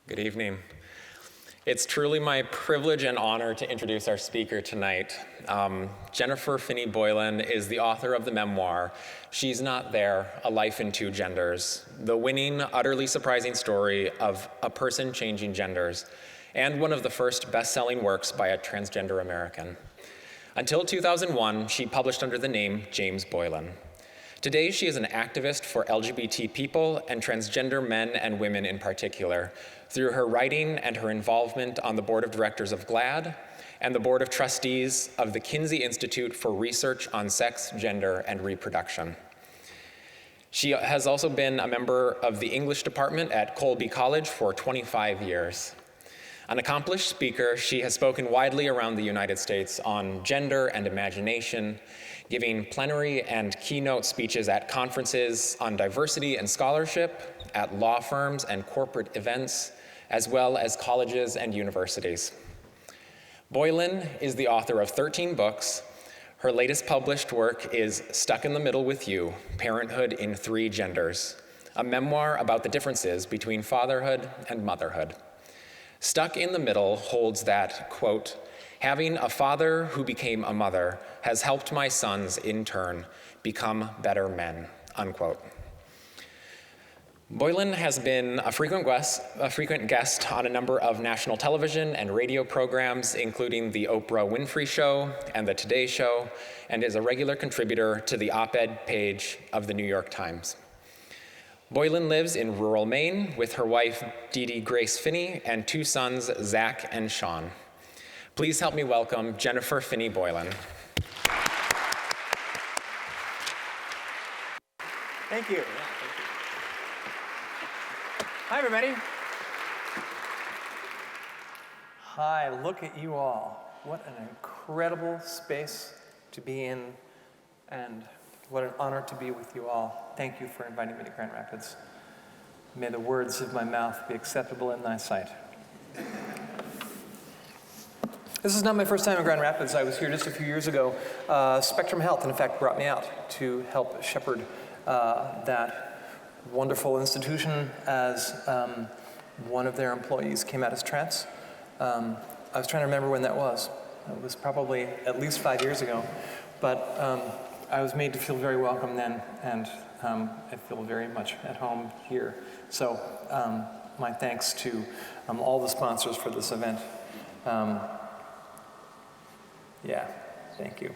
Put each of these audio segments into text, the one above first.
Good evening. It's truly my privilege and honor to introduce our speaker tonight. Jennifer Finney Boylan is the author of the memoir, She's Not There, A Life in Two Genders, the winning, utterly surprising story of a person changing genders, and one of the first best-selling works by a transgender American. Until 2001, she published under the name James Boylan. Today, she is an activist for LGBT people and transgender men and women in particular, through her writing and her involvement on the board of directors of GLAAD and the board of trustees of the Kinsey Institute for Research on Sex, Gender, and Reproduction. She has also been a member of the English department at Colby College for 25 years. An accomplished speaker, she has spoken widely around the United States on gender and imagination, giving plenary and keynote speeches at conferences on diversity and scholarship, at law firms and corporate events, as well as colleges and universities. Boylan is the author of 13 books. Her latest published work is Stuck in the Middle with You, Parenthood in Three Genders, a memoir about the differences between fatherhood and motherhood. Stuck in the Middle holds that, quote, having a father who became a mother has helped my sons, in turn, become better men, unquote. Boylan has been a frequent guest on a number of national television and radio programs, including The Oprah Winfrey Show and The Today Show, and is a regular contributor to the op-ed page of the New York Times. Boylan lives in rural Maine with her wife, Dee Dee Grace Finney, and two sons, Zach and Sean. Please help me welcome Jennifer Finney Boylan. Thank you. Hi, everybody. Hi, look at you all. What an incredible space to be in, and what an honor to be with you all. Thank you for inviting me to Grand Rapids. May the words of my mouth be acceptable in thy sight. This is not my first time in Grand Rapids. I was here just a few years ago. Spectrum Health, in fact, brought me out to help shepherd that wonderful institution as one of their employees came out as trans. I was trying to remember when that was. It was probably at least 5 years ago. But I was made to feel very welcome then, and I feel very much at home here. So my thanks to all the sponsors for this event. Yeah, thank you.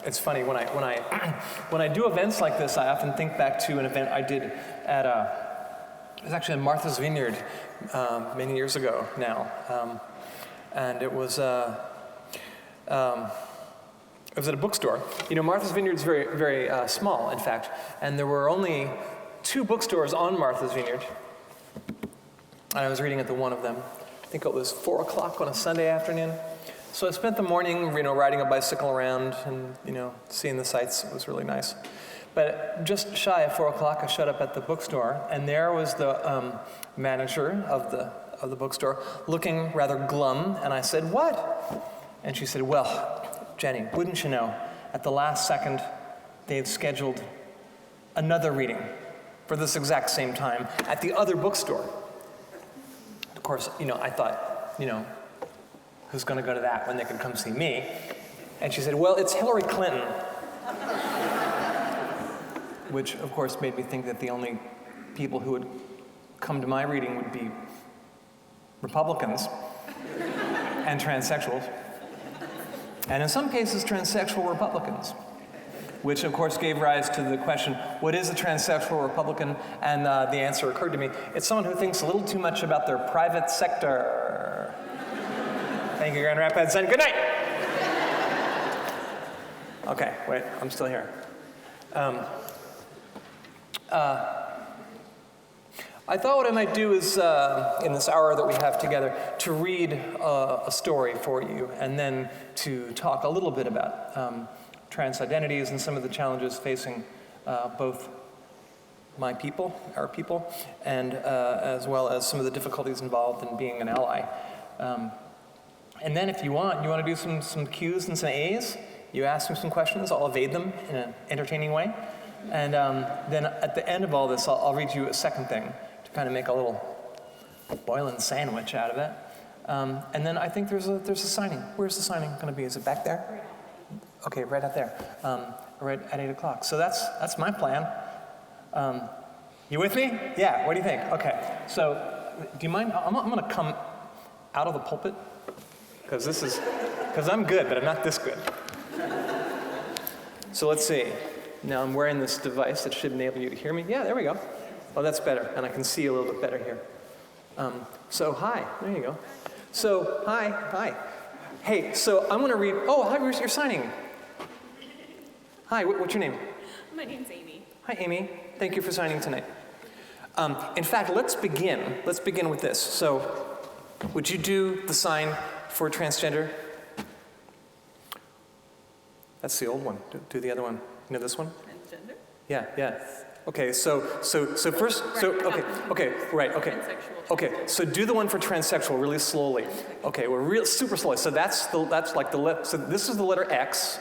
It's funny, when I do events like this, I often think back to an event I did at it was actually in Martha's Vineyard many years ago now. And it was at a bookstore. You know, Martha's Vineyard is very, very small, in fact, and there were only 2 bookstores on Martha's Vineyard. And I was reading at the one of them. I think it was 4 o'clock on a Sunday afternoon. So I spent the morning, riding a bicycle around and, seeing the sights. It was really nice. But just shy of 4 o'clock, I showed up at the bookstore, and there was the manager of the bookstore looking rather glum, and I said, "What?" And she said, "Well, Jenny, wouldn't you know, at the last second, they've scheduled another reading for this exact same time at the other bookstore." Of course, I thought, who's going to go to that when they could come see me? And she said, "Well, it's Hillary Clinton." Which, of course, made me think that the only people who would come to my reading would be Republicans and transsexuals. And in some cases, transsexual Republicans. Which, of course, gave rise to the question, what is a transsexual Republican? And the answer occurred to me, it's someone who thinks a little too much about their private sector. Thank you, Grand Rapids, and good night! Okay, wait, I'm still here. I thought what I might do is, in this hour that we have together, to read a story for you, and then to talk a little bit about trans identities and some of the challenges facing both my people, our people, and as well as some of the difficulties involved in being an ally. And then if you want to do some Q's and some A's, you ask me some questions, I'll evade them in an entertaining way. And then at the end of all this, I'll read you a second thing to kind of make a little Boylan sandwich out of it. And then I think there's a signing. Where's the signing going to be? Is it back there? Okay, right out there, right at 8 o'clock. So that's my plan. You with me? Yeah, what do you think? Okay, so do you mind? I'm going to come out of the pulpit because I'm good, but I'm not this good. So let's see. Now I'm wearing this device that should enable you to hear me. Yeah, there we go. Oh, that's better, and I can see a little bit better here. So hi, there you go. So hi. Hey, so I'm going to read. Oh, hi, you're signing. Hi, what's your name? My name's Amy. Hi, Amy. Thank you for signing tonight. In fact, let's begin. Let's begin with this. So, would you do the sign for transgender? That's the old one. Do the other one. You know this one? Transgender? Yeah. Okay, so first, right. Okay, so do the one for transsexual really slowly. Okay, we're super slowly. So that's like so this is the letter X.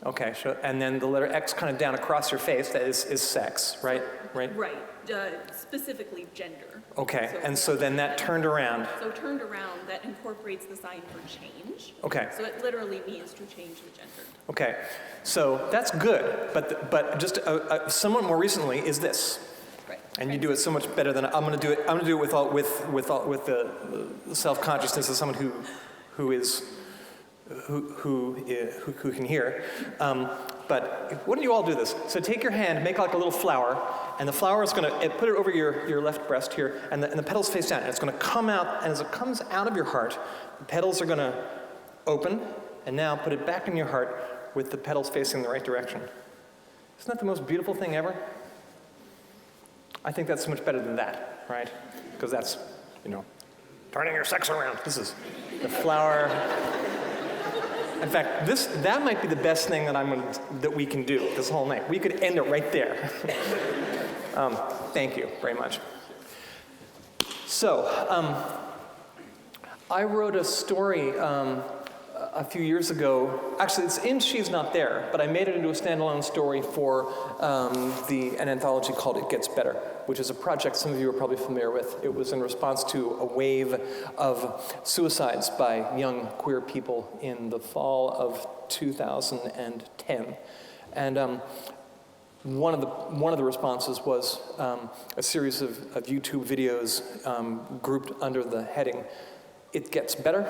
Okay, and then the letter X kind of down across your face, that is sex, right? Right, specifically gender. Okay, and so then that turned around. So turned around, that incorporates the sign for change. Okay. So it literally means to change the gender. Okay, so that's good, but just somewhat more recently is this. Right. And you do it so much better than I'm going to do it. I'm going to do it with the self-consciousness of someone who can hear. But why don't you all do this? So take your hand, make like a little flower, and the flower is going to put it over your left breast here, and the petals face down. And it's going to come out, and as it comes out of your heart, the petals are going to open, and now put it back in your heart with the petals facing the right direction. Isn't that the most beautiful thing ever? I think that's so much better than that, right? Because that's, turning your sex around. This is the flower. In fact, that might be the best thing that we can do this whole night. We could end it right there. Thank you very much. So, I wrote a story a few years ago. Actually, it's in She's Not There, but I made it into a standalone story for an anthology called It Gets Better, which is a project some of you are probably familiar with. It was in response to a wave of suicides by young queer people in the fall of 2010. And one of the responses was a series of YouTube videos grouped under the heading It Gets Better,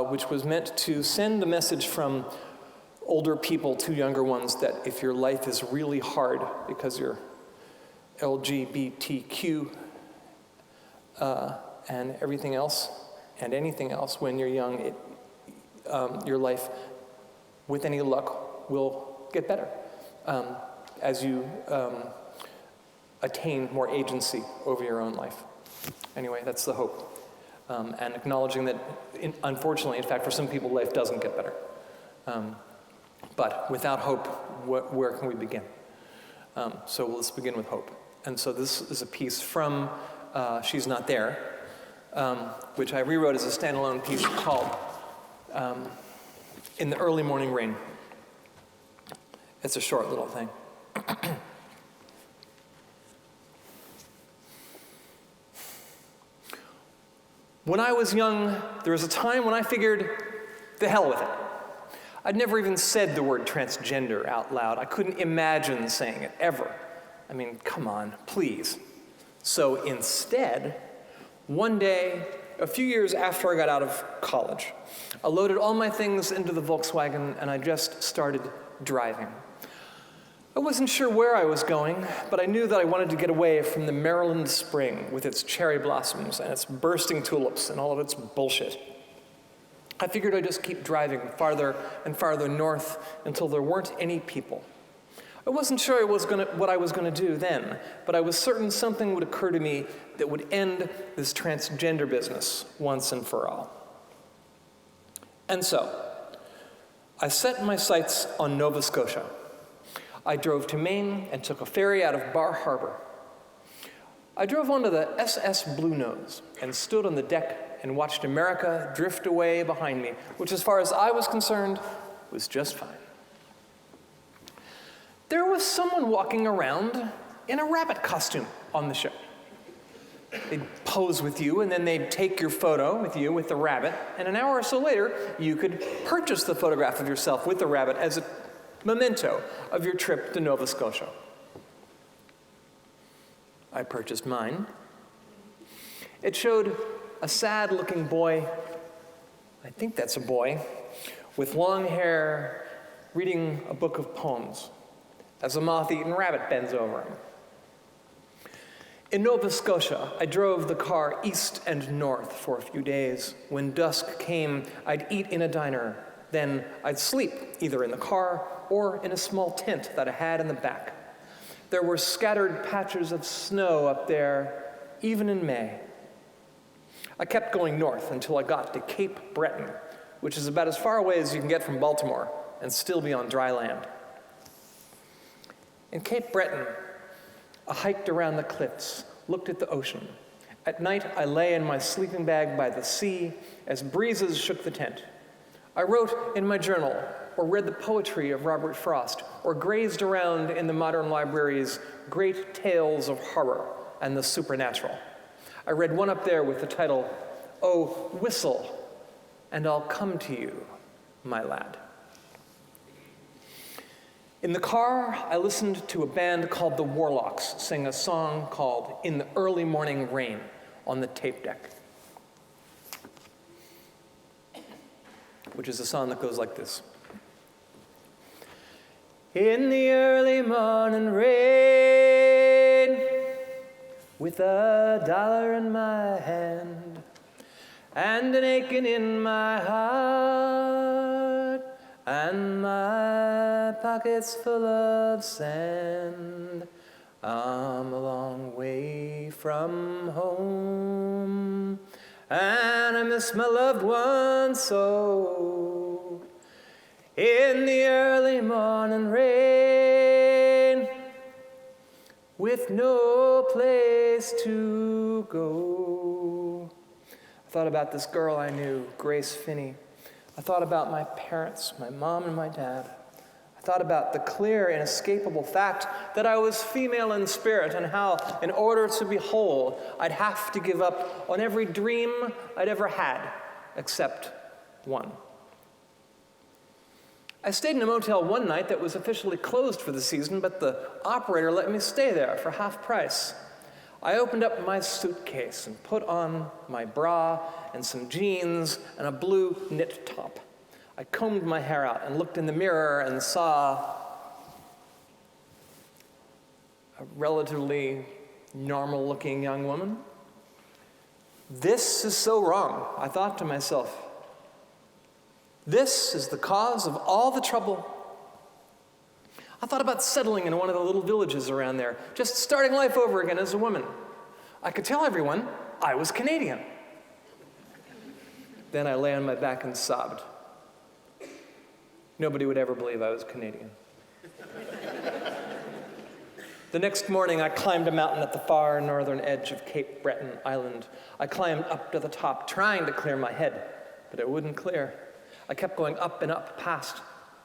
which was meant to send a message from older people to younger ones that if your life is really hard because you're LGBTQ and everything else and anything else when you're young, your life, with any luck, will get better as you attain more agency over your own life. Anyway, that's the hope. And acknowledging that, unfortunately, in fact, for some people, life doesn't get better. But without hope, where can we begin? So let's begin with hope. And so this is a piece from She's Not There, which I rewrote as a standalone piece called In the Early Morning Rain. It's a short little thing. When I was young, there was a time when I figured, the hell with it. I'd never even said the word transgender out loud. I couldn't imagine saying it, ever. I mean, come on, please. So instead, one day, a few years after I got out of college, I loaded all my things into the Volkswagen and I just started driving. I wasn't sure where I was going, but I knew that I wanted to get away from the Maryland spring with its cherry blossoms and its bursting tulips and all of its bullshit. I figured I'd just keep driving farther and farther north until there weren't any people. I wasn't sure what I was going to do then, but I was certain something would occur to me that would end this transgender business once and for all. And so, I set my sights on Nova Scotia. I drove to Maine and took a ferry out of Bar Harbor. I drove onto the SS Bluenose and stood on the deck and watched America drift away behind me, which, as far as I was concerned, was just fine. There was someone walking around in a rabbit costume on the ship. They'd pose with you, and then they'd take your photo with you with the rabbit, and an hour or so later, you could purchase the photograph of yourself with the rabbit as a memento of your trip to Nova Scotia. I purchased mine. It showed a sad-looking boy, I think that's a boy, with long hair, reading a book of poems as a moth-eaten rabbit bends over him. In Nova Scotia, I drove the car east and north for a few days. When dusk came, I'd eat in a diner. Then I'd sleep either in the car or in a small tent that I had in the back. There were scattered patches of snow up there, even in May. I kept going north until I got to Cape Breton, which is about as far away as you can get from Baltimore and still be on dry land. In Cape Breton, I hiked around the cliffs, looked at the ocean. At night, I lay in my sleeping bag by the sea as breezes shook the tent. I wrote in my journal, or read the poetry of Robert Frost, or grazed around in the modern library's great tales of horror and the supernatural. I read one up there with the title, "Oh, Whistle, and I'll Come to You, My Lad." In the car, I listened to a band called the Warlocks sing a song called "In the Early Morning Rain" on the tape deck, which is a song that goes like this. In the early morning rain, with $1 in my hand, and an aching in my heart, and my pockets full of sand, I'm a long way from home, and I miss my loved ones so. In the early morning rain, with no place to go. I thought about this girl I knew, Grace Finney. I thought about my parents, my mom and my dad. I thought about the clear, inescapable fact that I was female in spirit and how, in order to be whole, I'd have to give up on every dream I'd ever had, except one. I stayed in a motel one night that was officially closed for the season, but the operator let me stay there for half price. I opened up my suitcase and put on my bra and some jeans and a blue knit top. I combed my hair out and looked in the mirror and saw a relatively normal-looking young woman. This is so wrong, I thought to myself. This is the cause of all the trouble. I thought about settling in one of the little villages around there, just starting life over again as a woman. I could tell everyone I was Canadian. Then I lay on my back and sobbed. Nobody would ever believe I was Canadian. The next morning, I climbed a mountain at the far northern edge of Cape Breton Island. I climbed up to the top, trying to clear my head, but it wouldn't clear. I kept going up and up past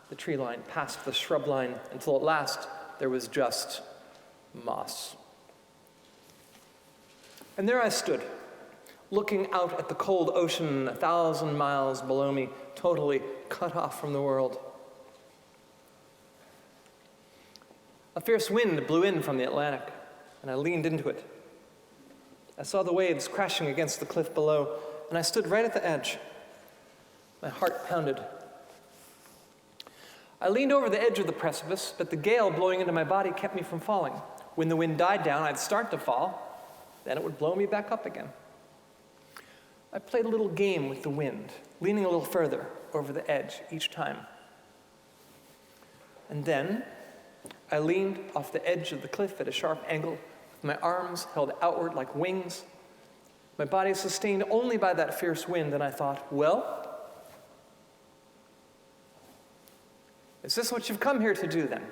the tree line, past the shrub line, until at last there was just moss. And there I stood, looking out at the cold ocean 1,000 miles below me, totally cut off from the world. A fierce wind blew in from the Atlantic, and I leaned into it. I saw the waves crashing against the cliff below, and I stood right at the edge. My heart pounded. I leaned over the edge of the precipice, but the gale blowing into my body kept me from falling. When the wind died down, I'd start to fall, then it would blow me back up again. I played a little game with the wind, leaning a little further over the edge each time. And then I leaned off the edge of the cliff at a sharp angle, with my arms held outward like wings, my body sustained only by that fierce wind, and I thought, well, is this what you've come here to do then?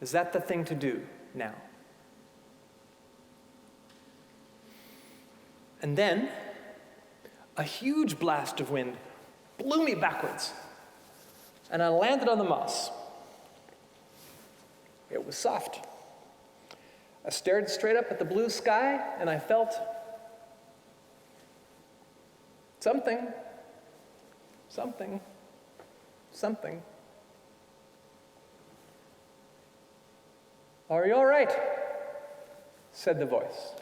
Is that the thing to do now? And then a huge blast of wind blew me backwards, and I landed on the moss. It was soft. I stared straight up at the blue sky, and I felt something. "Are you all right?" said the voice.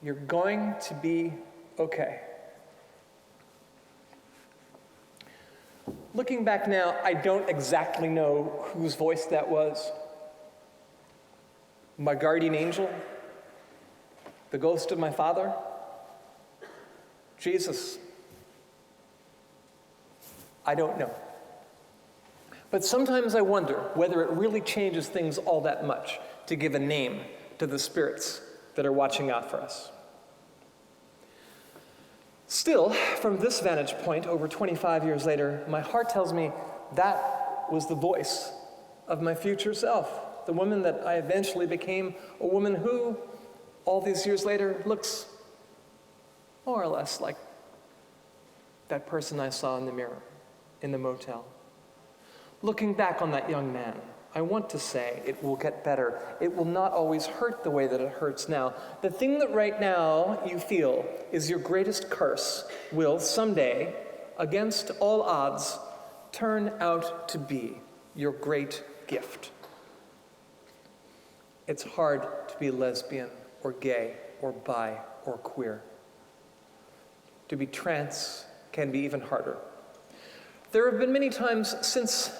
"You're going to be okay." Looking back now, I don't exactly know whose voice that was. My guardian angel? The ghost of my father? Jesus? I don't know. But sometimes I wonder whether it really changes things all that much to give a name to the spirits that are watching out for us. Still, from this vantage point, over 25 years later, my heart tells me that was the voice of my future self, the woman that I eventually became, a woman who, all these years later, looks more or less like that person I saw in the mirror in the motel. Looking back on that young man, I want to say it will get better. It will not always hurt the way that it hurts now. The thing that right now you feel is your greatest curse will someday, against all odds, turn out to be your great gift. It's hard to be lesbian or gay or bi or queer. To be trans can be even harder. There have been many times since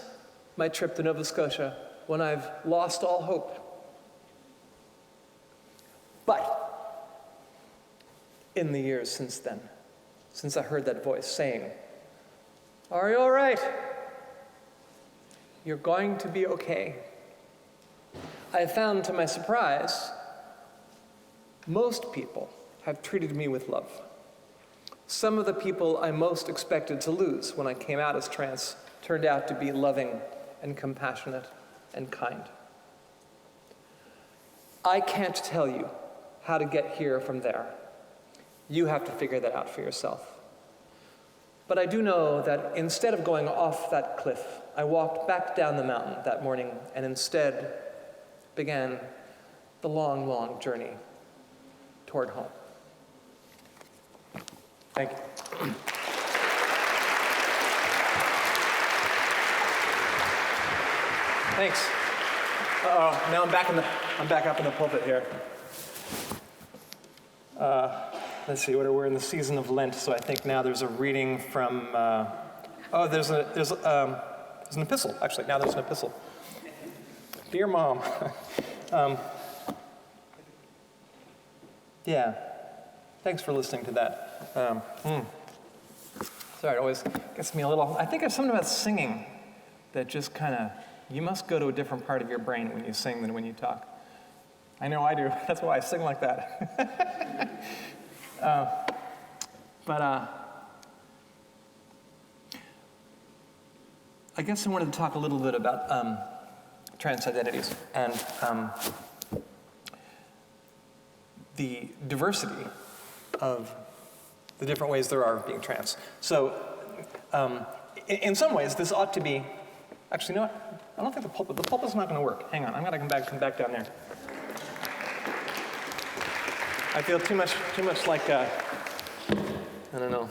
my trip to Nova Scotia when I've lost all hope. But in the years since then, since I heard that voice saying, "Are you all right? You're going to be okay," I have found, to my surprise, most people have treated me with love. Some of the people I most expected to lose when I came out as trans turned out to be loving and compassionate and kind. I can't tell you how to get here from there. You have to figure that out for yourself. But I do know that instead of going off that cliff, I walked back down the mountain that morning and instead began the long, long journey toward home. Thank you. Thanks. Uh-oh, now I'm back up in the pulpit here. Let's see, we're in the season of Lent, so I think now there's a reading from, there's an epistle, actually, now there's an epistle. Dear Mom, yeah, thanks for listening to that. Sorry, it always gets me a little, I think there's something about singing that just kind of, you must go to a different part of your brain when you sing than when you talk. I know I do. That's why I sing like that. I guess I wanted to talk a little bit about trans identities and the diversity of the different ways there are of being trans. So, in some ways, this ought to be, actually, you know what? I don't think the pulpit's not going to work. Hang on, I'm going to come back down there. I feel too much like, I don't know.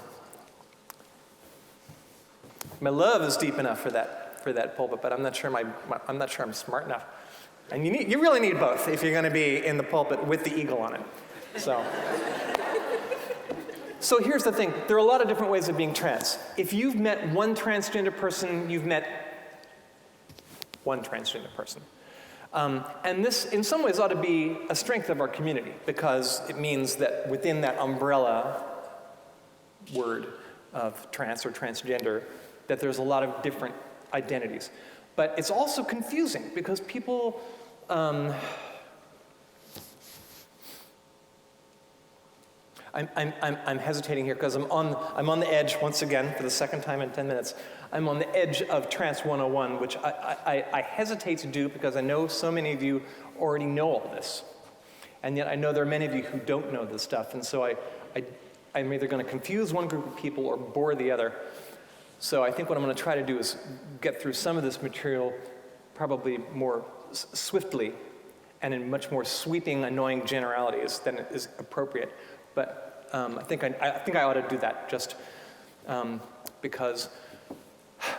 My love is deep enough for that pulpit, but I'm not sure I'm smart enough. And you really need both if you're going to be in the pulpit with the eagle on it. So here's the thing. There are a lot of different ways of being trans. If you've met one transgender person, you've met one transgender person. And this, in some ways, ought to be a strength of our community because it means that within that umbrella word of trans or transgender, that there's a lot of different identities. But it's also confusing because people, I'm hesitating here because I'm on the edge once again for the second time in 10 minutes. I'm on the edge of Trans 101, which I hesitate to do because I know so many of you already know all this. And yet I know there are many of you who don't know this stuff. And so I'm either going to confuse one group of people or bore the other. So I think what I'm going to try to do is get through some of this material probably more swiftly and in much more sweeping, annoying generalities than is appropriate. But I think I ought to do that just because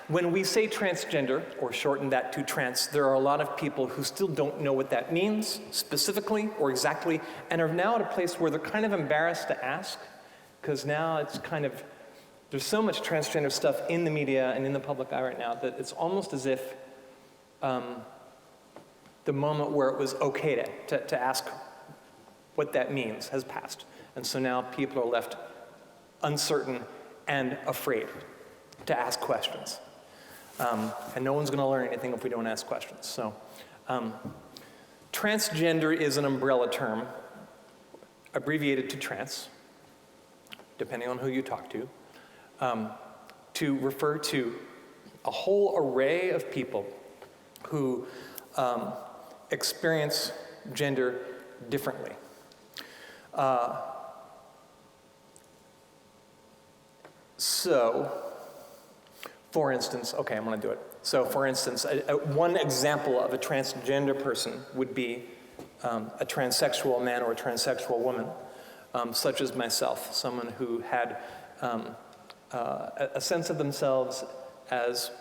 when we say transgender, or shorten that to trans, there are a lot of people who still don't know what that means specifically or exactly, and are now at a place where they're kind of embarrassed to ask, because now it's kind of, there's so much transgender stuff in the media and in the public eye right now that it's almost as if the moment where it was okay to ask what that means has passed. And so now people are left uncertain and afraid to ask questions. And no one's going to learn anything if we don't ask questions. So transgender is an umbrella term, abbreviated to trans, depending on who you talk to refer to a whole array of people who experience gender differently. So, for instance, okay, I'm going to do it. So, for instance, one example of a transgender person would be a transsexual man or a transsexual woman, such as myself, someone who had a sense of themselves as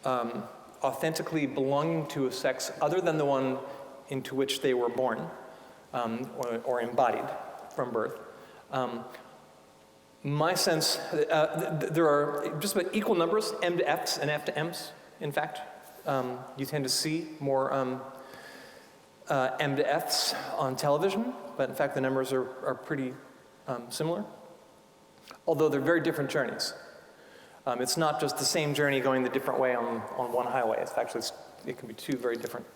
authentically belonging to a sex other than the one into which they were born or embodied from birth. My sense, there are just about equal numbers, M to Fs and F to Ms, in fact. You tend to see more M to Fs on television, but in fact the numbers are pretty similar, although they're very different journeys. It's not just the same journey going the different way on one highway. It's actually, it can be two very different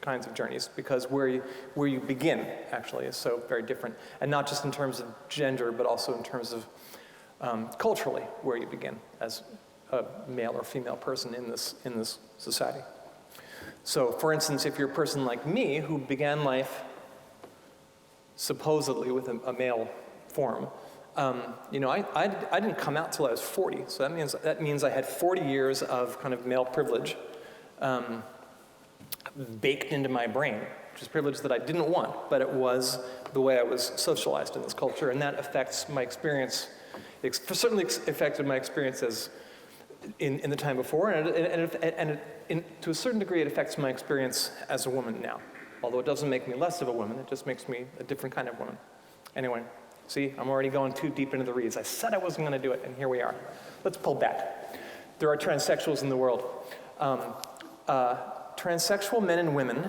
kinds of journeys, because where you begin actually is so very different, and not just in terms of gender, but also in terms of culturally where you begin as a male or female person in this society. So, for instance, if you're a person like me who began life supposedly with a male form, you know, I didn't come out till I was 40, so that means I had 40 years of kind of male privilege baked into my brain, which is privilege that I didn't want, but it was the way I was socialized in this culture, and that affects my experience. It certainly affected my experience as in the time before, and to a certain degree, it affects my experience as a woman now. Although it doesn't make me less of a woman, it just makes me a different kind of woman. Anyway. See, I'm already going too deep into the reeds. I said I wasn't going to do it, and here we are. Let's pull back. There are transsexuals in the world. Transsexual men and women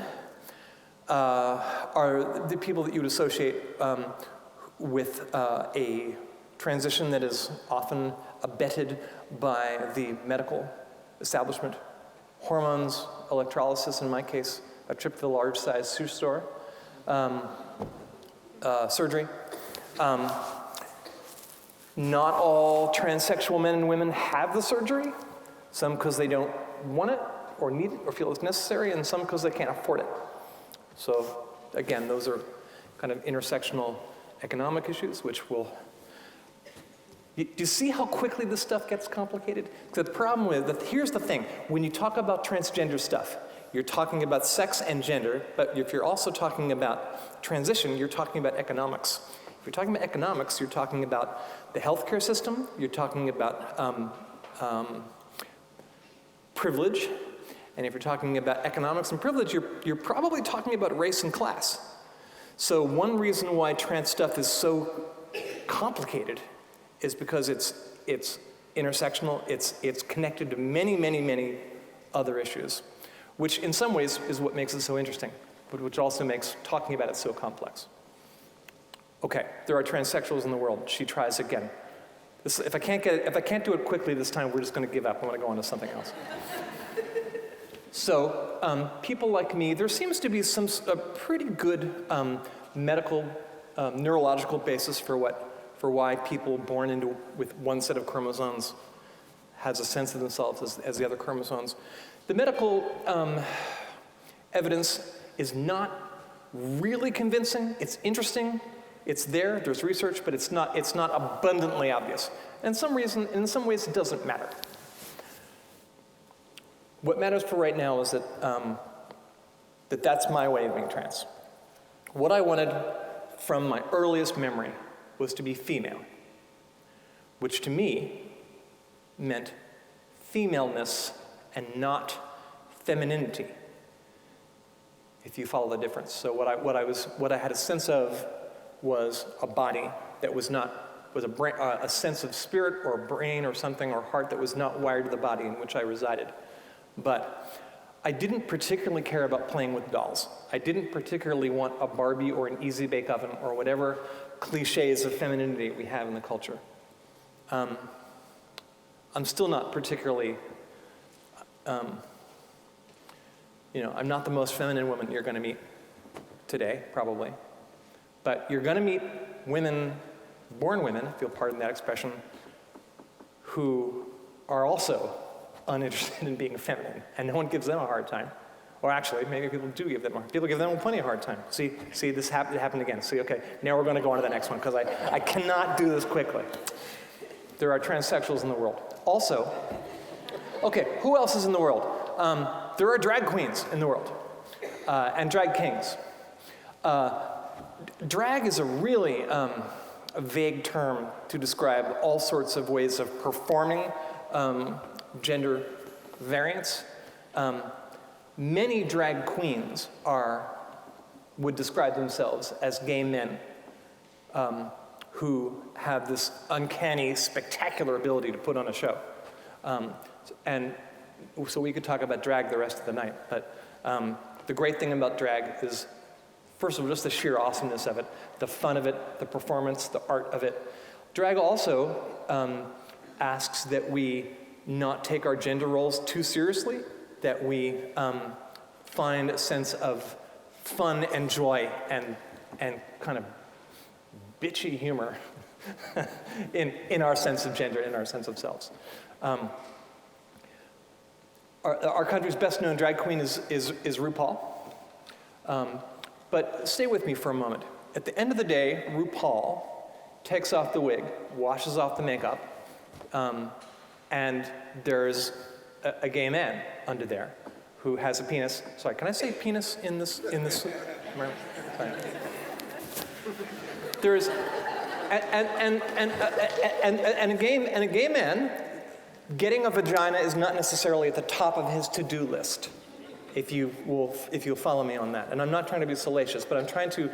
are the people that you would associate with a transition that is often abetted by the medical establishment. Hormones, electrolysis, in my case, a trip to the large-size sushi store, surgery. Not all transsexual men and women have the surgery, some because they don't want it or need it or feel it's necessary, and some because they can't afford it. So again, those are kind of intersectional economic issues, which will... Do you see how quickly this stuff gets complicated? The problem with, here's the thing, when you talk about transgender stuff, you're talking about sex and gender, but if you're also talking about transition, you're talking about economics. If you're talking about economics, you're talking about the healthcare system, you're talking about privilege, and if you're talking about economics and privilege, you're probably talking about race and class. So one reason why trans stuff is so complicated is because it's intersectional, it's connected to many, many, many other issues, which in some ways is what makes it so interesting, but which also makes talking about it so complex. Okay, there are transsexuals in the world. She tries again. If I can't do it quickly this time, we're just going to give up. I'm going to go on to something else. So, people like me, there seems to be a pretty good medical, neurological basis for why people born with one set of chromosomes has a sense of themselves as the other chromosomes. The medical evidence is not really convincing. It's interesting. It's there's research, but it's not abundantly obvious. And in some ways, it doesn't matter. What matters for right now is that, that's my way of being trans. What I wanted from my earliest memory was to be female, which to me meant femaleness and not femininity, if you follow the difference. So what I had a sense of was a body that was a sense of spirit or brain or something or heart that was not wired to the body in which I resided. But I didn't particularly care about playing with dolls. I didn't particularly want a Barbie or an easy bake oven or whatever cliches of femininity we have in the culture. I'm still not particularly, I'm not the most feminine woman you're going to meet today, probably. But you're going to meet women, born women, if you'll pardon that expression, who are also uninterested in being feminine, and no one gives them a hard time. Or actually, maybe people do give them people give them plenty of hard time. See, this happened again. See, okay, now we're going to go on to the next one, because I cannot do this quickly. There are transsexuals in the world. Also, okay, who else is in the world? There are drag queens in the world, and drag kings. Drag is a really a vague term to describe all sorts of ways of performing gender variance. Many drag queens would describe themselves as gay men who have this uncanny, spectacular ability to put on a show. And so we could talk about drag the rest of the night, but the great thing about drag is, first of all, just the sheer awesomeness of it, the fun of it, the performance, the art of it. Drag also asks that we not take our gender roles too seriously, that we find a sense of fun and joy and kind of bitchy humor in our sense of gender, in our sense of selves. Our country's best known drag queen is RuPaul. But stay with me for a moment. At the end of the day, RuPaul takes off the wig, washes off the makeup, and there's a gay man under there who has a penis. Sorry, can I say penis in this? Sorry. There's a gay man getting a vagina is not necessarily at the top of his to-do list. If you'll follow me on that. And I'm not trying to be salacious, but I'm trying to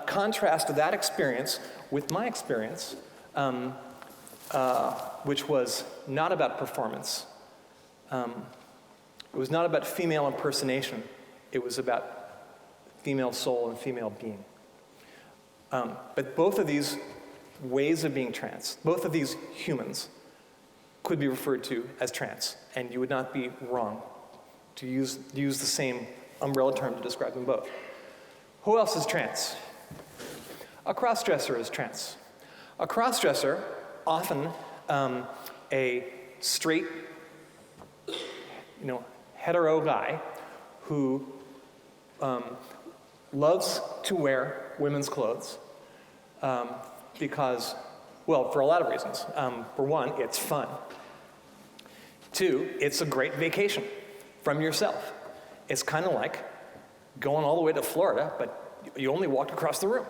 contrast that experience with my experience, which was not about performance. It was not about female impersonation. It was about female soul and female being. But both of these ways of being trans, both of these humans, could be referred to as trans, and you would not be wrong to use the same umbrella term to describe them both. Who else is trans? A crossdresser is trans. A crossdresser, often a straight, hetero guy who loves to wear women's clothes because, well, for a lot of reasons. For one, it's fun. Two, it's a great vacation from yourself. It's kind of like going all the way to Florida, but you only walked across the room.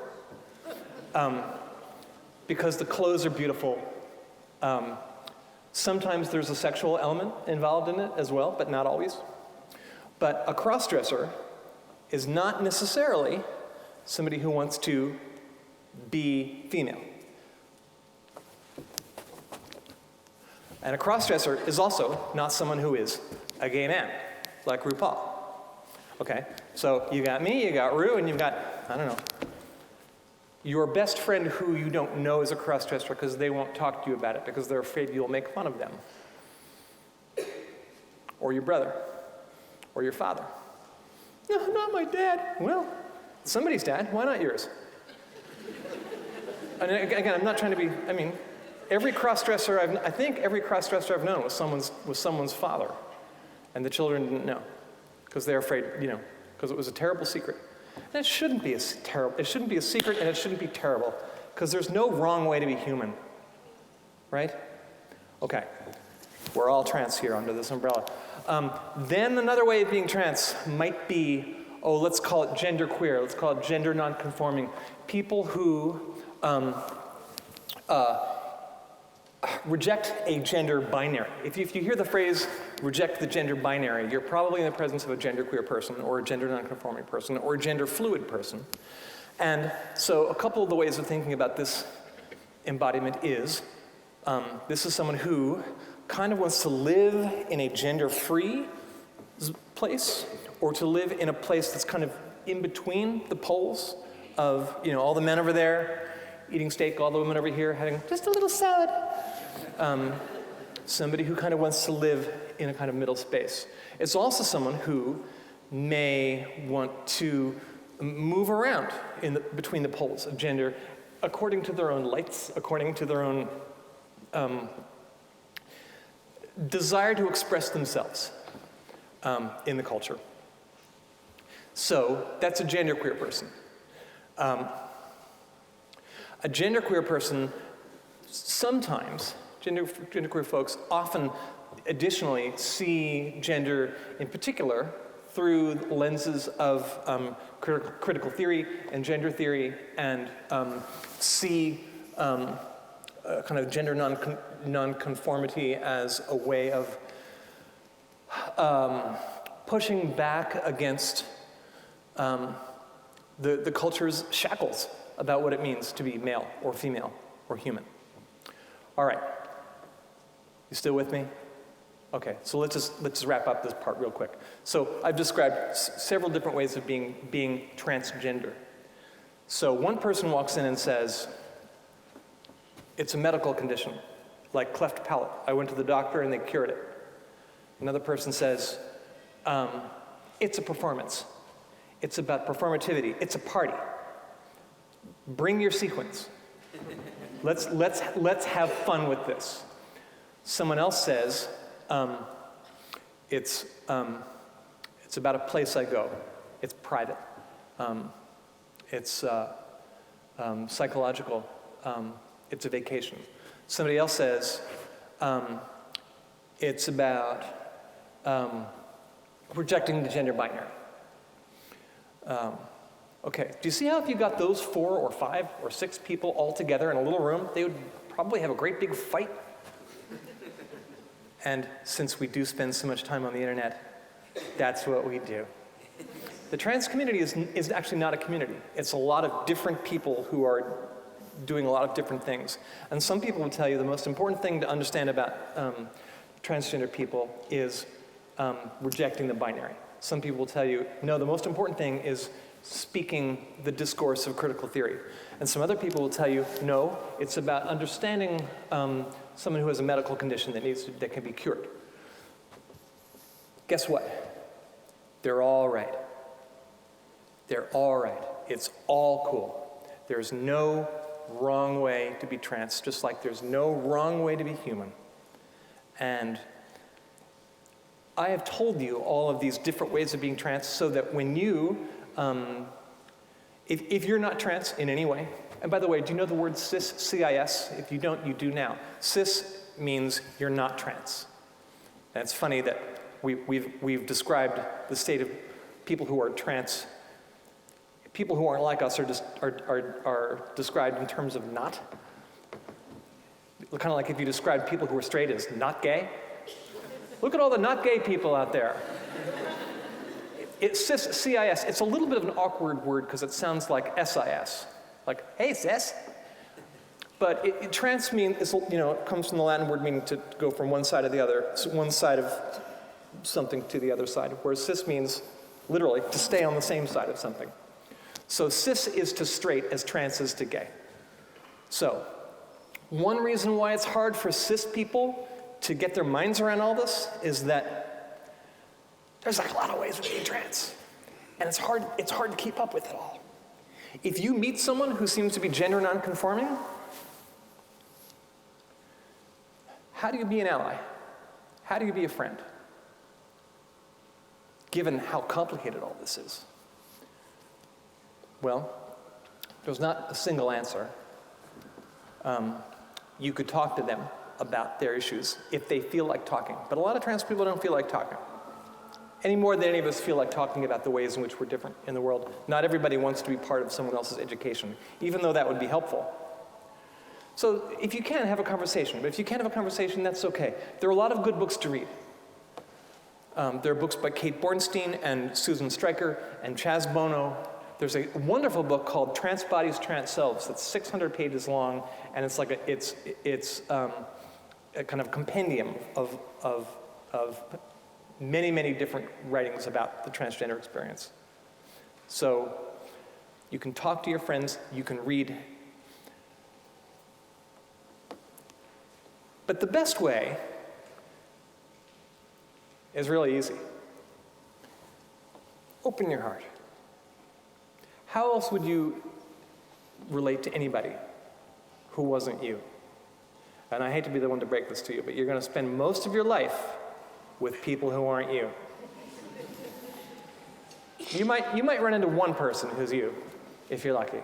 Because the clothes are beautiful. Sometimes there's a sexual element involved in it as well, but not always. But a crossdresser is not necessarily somebody who wants to be female. And a crossdresser is also not someone who is a gay man, like RuPaul. Okay, so you got me, you got Ru, and you've got, I don't know, your best friend who you don't know is a crossdresser because they won't talk to you about it because they're afraid you'll make fun of them. Or your brother, or your father. No, not my dad. Well, somebody's dad, why not yours? And again, I'm not trying to be, every crossdresser I think every crossdresser I've known was someone's father. And the children didn't know, because they're afraid, because it was a terrible secret. And it shouldn't be a secret, and it shouldn't be terrible, because there's no wrong way to be human, right? Okay, we're all trans here under this umbrella. Then another way of being trans might be, let's call it genderqueer, let's call it gender nonconforming. People who reject a gender binary. If you hear the phrase reject the gender binary, you're probably in the presence of a genderqueer person or a gender nonconforming person or a gender fluid person. And so a couple of the ways of thinking about this embodiment is, this is someone who kind of wants to live in a gender-free place, or to live in a place that's kind of in between the poles of, all the men over there eating steak, all the women over here having just a little salad. Somebody who kind of wants to live in a kind of middle space. It's also someone who may want to move around between the poles of gender according to their own lights, according to their own desire to express themselves in the culture. So that's a genderqueer person. A genderqueer person, sometimes, genderqueer folks often additionally see gender in particular through lenses of critical theory and gender theory, and see kind of gender nonconformity as a way of pushing back against the culture's shackles about what it means to be male or female or human. All right, you still with me? Okay, so let's just wrap up this part real quick. So I've described several different ways of being transgender. So one person walks in and says, it's a medical condition, like cleft palate. I went to the doctor and they cured it. Another person says, it's a performance. It's about performativity. It's a party. Bring your sequins. Let's have fun with this. Someone else says, it's about a place I go. It's private. It's psychological. It's a vacation. Somebody else says, it's about rejecting the gender binary. Okay, do you see how if you got those 4 or 5 or 6 people all together in a little room, they would probably have a great big fight? And since we do spend so much time on the internet, that's what we do. The trans community is actually not a community. It's a lot of different people who are doing a lot of different things. And some people will tell you the most important thing to understand about transgender people is rejecting the binary. Some people will tell you, no, the most important thing is speaking the discourse of critical theory. And some other people will tell you, no, it's about understanding someone who has a medical condition that can be cured. Guess what? They're all right. They're all right. It's all cool. There's no wrong way to be trans, just like there's no wrong way to be human. And I have told you all of these different ways of being trans so that when you, if you're not trans in any way, and by the way, do you know the word cis, C-I-S? If you don't, you do now. Cis means you're not trans. And it's funny that we've described the state of people who are trans. People who aren't like us are described in terms of not. Kind of like if you describe people who are straight as not gay. Look at all the not gay people out there. It's cis, C-I-S. It's a little bit of an awkward word because it sounds like S-I-S. Like, hey, sis. But trans means, it comes from the Latin word meaning to go from one side to the other, one side of something to the other side, whereas cis means literally to stay on the same side of something. So cis is to straight as trans is to gay. So one reason why it's hard for cis people to get their minds around all this is that there's like a lot of ways of being trans. And it's hard to keep up with it all. If you meet someone who seems to be gender nonconforming, how do you be an ally? How do you be a friend? Given how complicated all this is. Well, there's not a single answer. You could talk to them about their issues if they feel like talking. But a lot of trans people don't feel like talking. any more than any of us feel like talking about the ways in which we're different in the world. Not everybody wants to be part of someone else's education, even though that would be helpful. So if you can, have a conversation. But if you can't have a conversation, that's okay. There are a lot of good books to read. There are books by Kate Bornstein and Susan Stryker and Chaz Bono. There's a wonderful book called Trance Bodies, Trance Selves that's 600 pages long, and it's like a kind of compendium of many, many different writings about the transgender experience. So you can talk to your friends, you can read. But the best way is really easy. Open your heart. How else would you relate to anybody who wasn't you? And I hate to be the one to break this to you, but you're going to spend most of your life with people who aren't you. You might run into one person who's you, if you're lucky,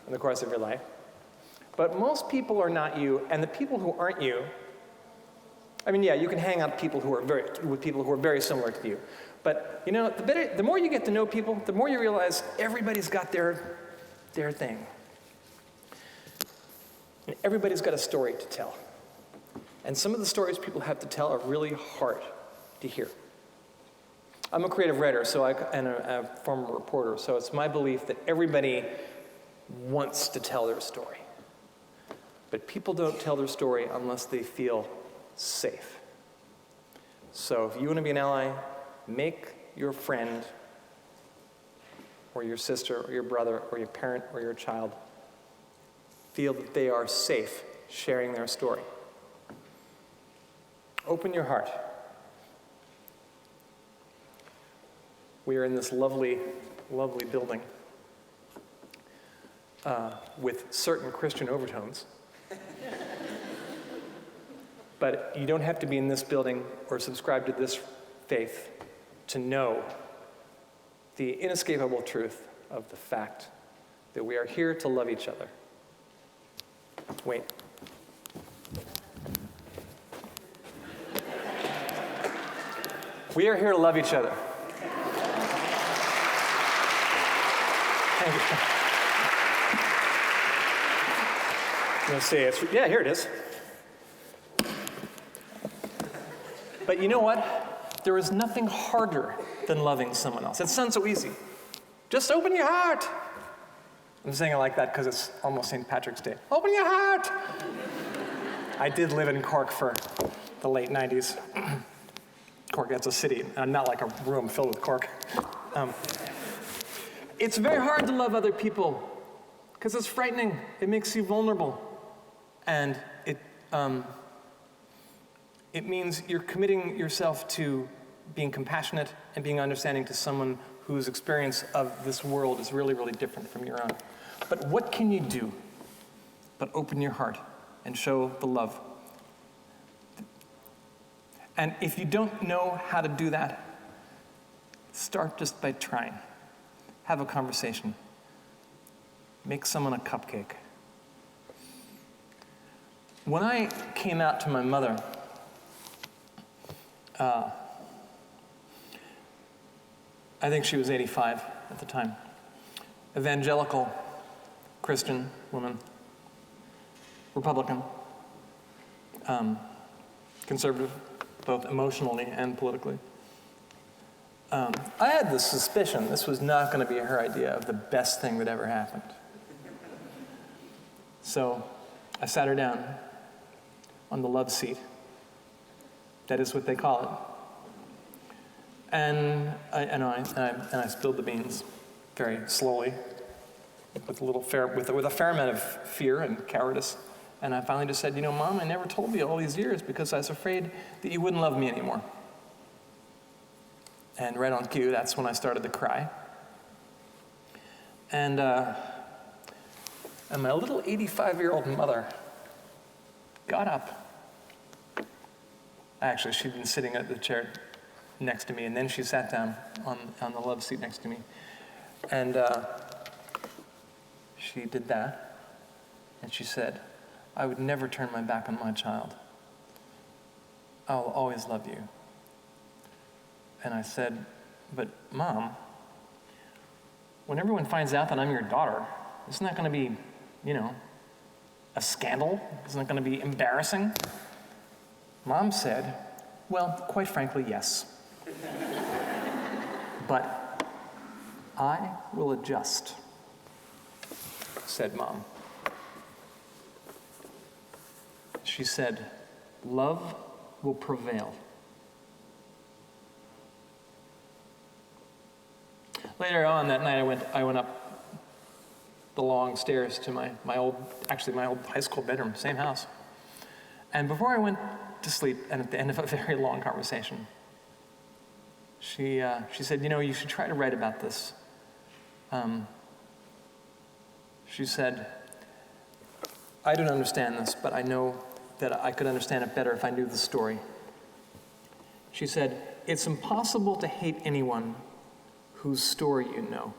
in the course of your life. But most people are not you, and the people who aren't you, I mean, yeah, you can hang out with people who are very similar to you. But you know, the more you get to know people, the more you realize everybody's got their thing. And everybody's got a story to tell. And some of the stories people have to tell are really hard to hear. I'm a creative writer, and a former reporter, so it's my belief that everybody wants to tell their story. But people don't tell their story unless they feel safe. So if you want to be an ally, make your friend or your sister or your brother or your parent or your child feel that they are safe sharing their story. Open your heart. We are in this lovely, lovely building with certain Christian overtones. But you don't have to be in this building or subscribe to this faith to know the inescapable truth of the fact that we are here to love each other. Wait. We are here to love each other. Let's see, yeah, here it is. But you know what? There is nothing harder than loving someone else. It sounds so easy. Just open your heart. I'm saying it like that because it's almost St. Patrick's Day. Open your heart. I did live in Cork for the late 90s. Cork, that's a city, not like a room filled with cork. It's very hard to love other people because it's frightening. It makes you vulnerable. And it means you're committing yourself to being compassionate and being understanding to someone whose experience of this world is really, really different from your own. But what can you do but open your heart and show the love? And if you don't know how to do that, start just by trying. Have a conversation. Make someone a cupcake. When I came out to my mother, I think she was 85 at the time. Evangelical, Christian woman, Republican, conservative, both emotionally and politically. I had this suspicion this was not going to be her idea of the best thing that ever happened. So I sat her down on the love seat. That is what they call it. And I spilled the beans very slowly, with a fair amount of fear and cowardice. And I finally just said, Mom, I never told you all these years because I was afraid that you wouldn't love me anymore. And right on cue, that's when I started to cry. And my little 85-year-old mother got up. Actually, she'd been sitting at the chair next to me, and then she sat down on the love seat next to me. And she did that, and she said, I would never turn my back on my child. I will always love you. And I said, but Mom, when everyone finds out that I'm your daughter, isn't that going to be, a scandal? Isn't it going to be embarrassing? Mom said, well, quite frankly, yes. But I will adjust, said Mom. She said, love will prevail. Later on that night, I went up the long stairs to my old high school bedroom, same house. And before I went to sleep, and at the end of a very long conversation, she said, you should try to write about this. She said, I don't understand this, but I know that I could understand it better if I knew the story. She said, it's impossible to hate anyone whose story you know.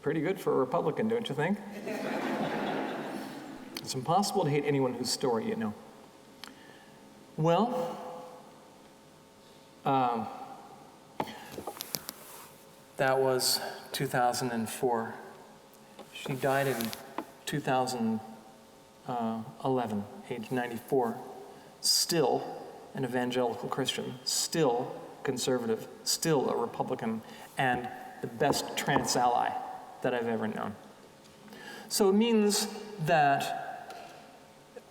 Pretty good for a Republican, don't you think? It's impossible to hate anyone whose story you know. Well, that was 2004. She died in 2011, age 94. Still an evangelical Christian, still conservative, still a Republican, and the best trans ally that I've ever known. So it means that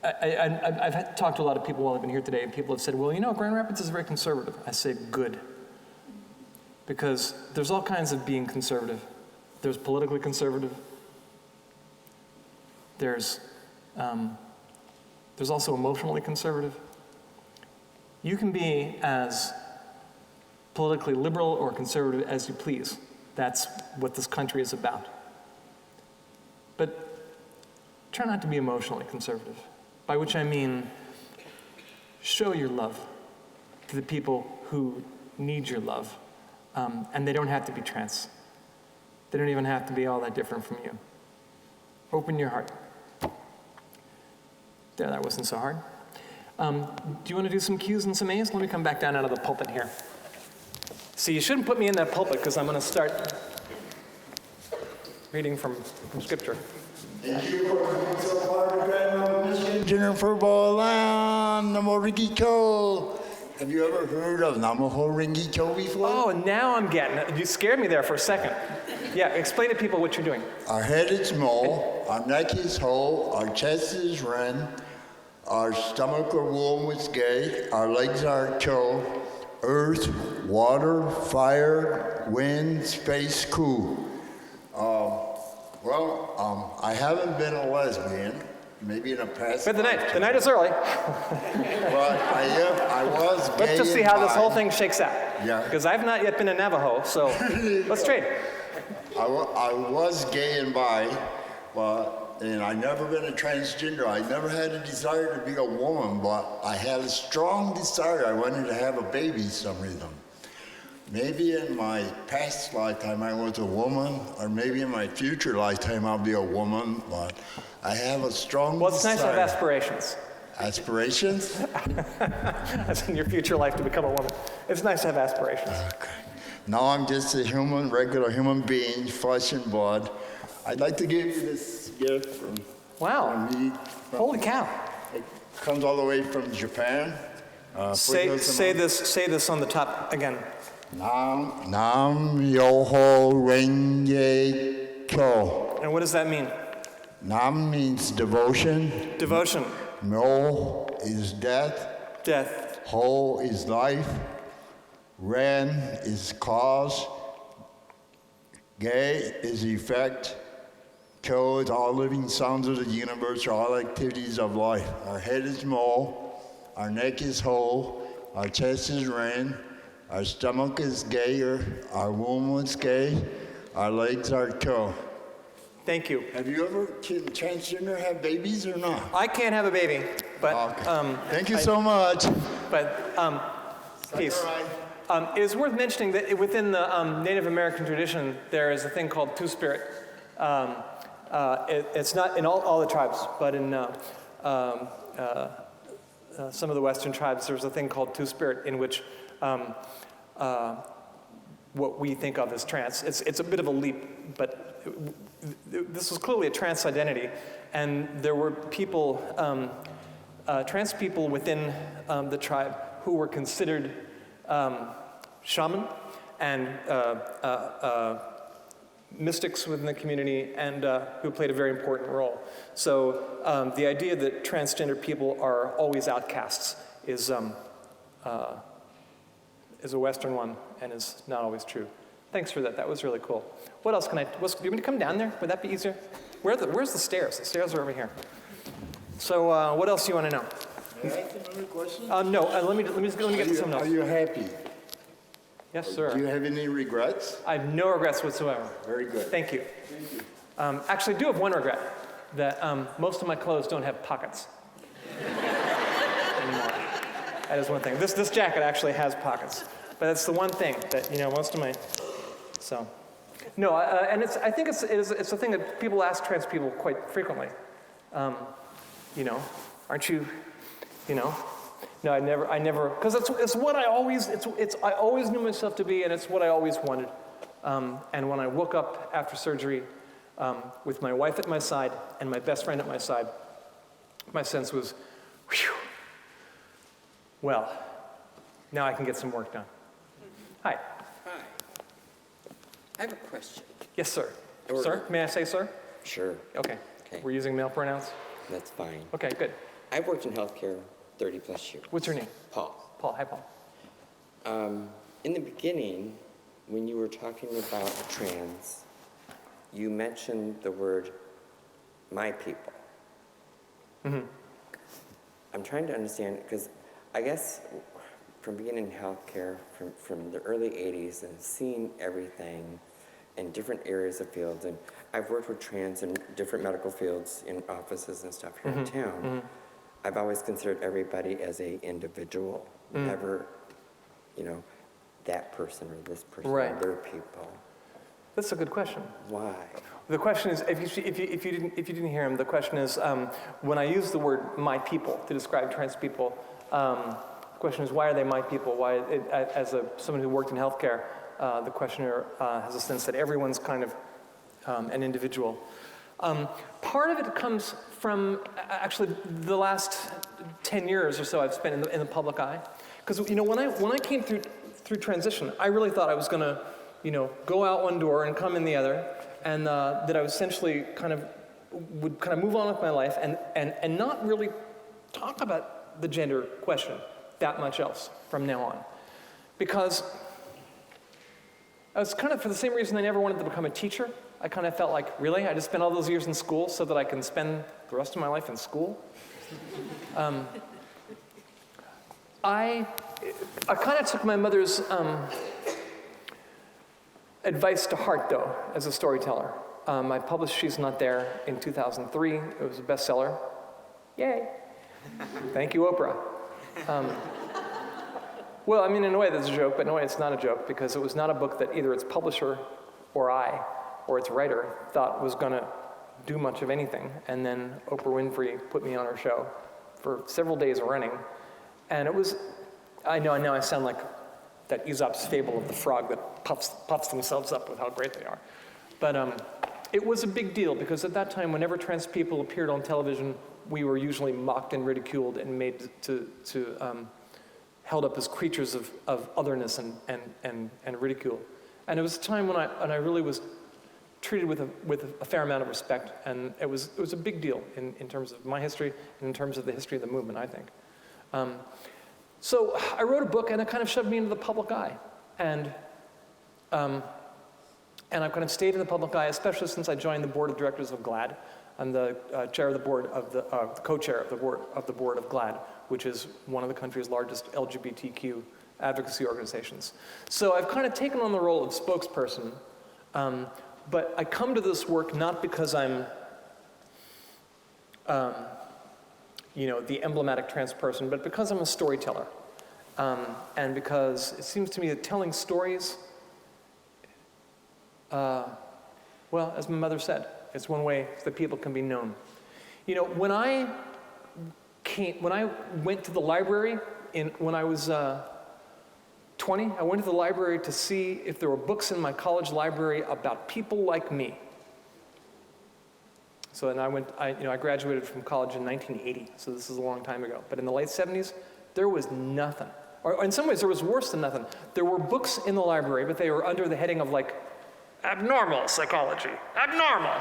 I've talked to a lot of people while I've been here today, and people have said, well, Grand Rapids is very conservative. I say, good. Because there's all kinds of being conservative. There's politically conservative. There's also emotionally conservative. You can be as politically liberal or conservative as you please. That's what this country is about. But try not to be emotionally conservative, by which I mean show your love to the people who need your love. And they don't have to be trans. They don't even have to be all that different from you. Open your heart. There, that wasn't so hard. Do you want to do some Q's and some A's? Let me come back down out of the pulpit here. See, you shouldn't put me in that pulpit because I'm going to start reading from Scripture. Thank you for being so part of Grand Rapids, Michigan. Jennifer Bolan, Namo Ringi-Kyo. Have you ever heard of Namaho Ringi-Kyo before? Oh, now I'm getting it. You scared me there for a second. Yeah, explain to people what you're doing. Our head is Mo, our neck is Ho, our chest is Ren, our stomach or womb is Ge, our legs are Cho, earth, water, fire, wind, space, Ku. I haven't been a lesbian, maybe in a past. But the night is early. But I was gay. Let's just see how this whole thing shakes out. Yeah. Because I've not yet been a Navajo, so let's trade. I was gay and bi, and I never been a transgender. I never had a desire to be a woman, but I had a strong desire. I wanted to have a baby for some reason. Maybe in my past lifetime I was a woman, or maybe in my future lifetime I'll be a woman, but I have a strong Well, it's desire. nice to have aspirations. Aspirations? As in your future life to become a woman. It's nice to have aspirations. Okay. Now I'm just a regular human being, flesh and blood. I'd like to give you this gift from Wow. me. Holy cow. It comes all the way from Japan. Say this on the top again. Nam Yoho Renge Kyo. And what does that mean? Nam means devotion. Devotion. Myo is death. Death. Ho is life. Ren is cause. Ge is effect. Kyo is all living sounds of the universe, or all activities of life. Our head is Mo. Our neck is Ho. Our chest is Ren. Our stomach is Ge, our womb is Ge. Our legs are Kyo. Thank you. Have you ever, can transgender have babies or not? I can't have a baby, but Okay. Thank you so much. Peace. It is worth mentioning that within the Native American tradition, there is a thing called Two-Spirit. It's not in all the tribes, but in some of the Western tribes, there's a thing called Two-Spirit, in which what we think of as trans, it's a bit of a leap, but this was clearly a trans identity, and there were people, trans people within the tribe who were considered shaman and mystics within the community, and who played a very important role. So the idea that transgender people are always outcasts is a Western one and is not always true. Thanks for that. That was really cool. What else can I? Do you want me to come down there? Would that be easier? Where's the stairs? The stairs are over here. So what else do you want to know? Can I ask another question? No. Let me get to some Are notes. you happy? Yes, Do you sir. have any regrets? I have no regrets whatsoever. Very good. Thank you. Actually, I do have one regret, that most of my clothes don't have pockets anymore. That is one thing. This jacket actually has pockets, but that's the one thing that, most of my, so. No, and I think it's a thing that people ask trans people quite frequently. Aren't you, No, I never, because it's what I always, I always knew myself to be, and it's what I always wanted. And when I woke up after surgery with my wife at my side and my best friend at my side, my sense was, whew, well, now I can get some work done. Hi. Hi. I have a question. Yes, sir. Or- Sir, may I say sir? Sure, Okay. Okay. We're using male pronouns? that's fine. Okay, good. I've worked in healthcare 30 plus years. What's your name? Paul. Paul. Hi, Paul. In the beginning, when you were talking about trans, you mentioned the word my people. I'm trying to understand, because I guess from being in healthcare from the early 80s and seeing everything in different areas of fields, and I've worked with trans in different medical fields in offices and stuff here in town. I've always considered everybody as a individual, never, that person or this person Right. or their people. That's a good question. Why? The question is, if you didn't hear him, the question is, when I use the word "my people" to describe trans people, the question is, why are they my people? Why, someone who worked in healthcare, the questioner has a sense that everyone's kind of an individual. Part of it comes from actually the last 10 years or so I've spent in the public eye, because when I came through transition, I really thought I was going to go out one door and come in the other, and that I was essentially would move on with my life and not really talk about the gender question that much else from now on. Because I was for the same reason I never wanted to become a teacher. I felt like, really? I just spent all those years in school so that I can spend the rest of my life in school? I took my mother's advice to heart, though, as a storyteller. I published She's Not There in 2003. It was a bestseller. Yay. Thank you, Oprah. Well, in a way that's a joke, but in a way it's not a joke, because it was not a book that either its publisher or I or its writer thought was going to do much of anything. And then Oprah Winfrey put me on her show for several days running. And it was, I know I sound like that Aesop's fable of the frog that puffs themselves up with how great they are. But it was a big deal, because at that time, whenever trans people appeared on television, we were usually mocked and ridiculed and made held up as creatures of otherness and ridicule. And it was a time when I really was treated with a fair amount of respect, and it was a big deal in terms of my history and in terms of the history of the movement, I think. So I wrote a book, and it shoved me into the public eye, and I've stayed in the public eye, especially since I joined the board of directors of GLAAD. I'm the chair of the board of the co-chair of the board of GLAAD, which is one of the country's largest LGBTQ advocacy organizations. So I've taken on the role of spokesperson, but I come to this work not because I'm, the emblematic trans person, but because I'm a storyteller, and because it seems to me that telling stories, well, as my mother said, it's one way that people can be known. When I when I went to the library when I was 20, I went to the library to see if there were books in my college library about people like me. So then I graduated from college in 1980, so this is a long time ago. But in the late 70s, there was nothing. Or in some ways, there was worse than nothing. There were books in the library, but they were under the heading of like, abnormal psychology, abnormal.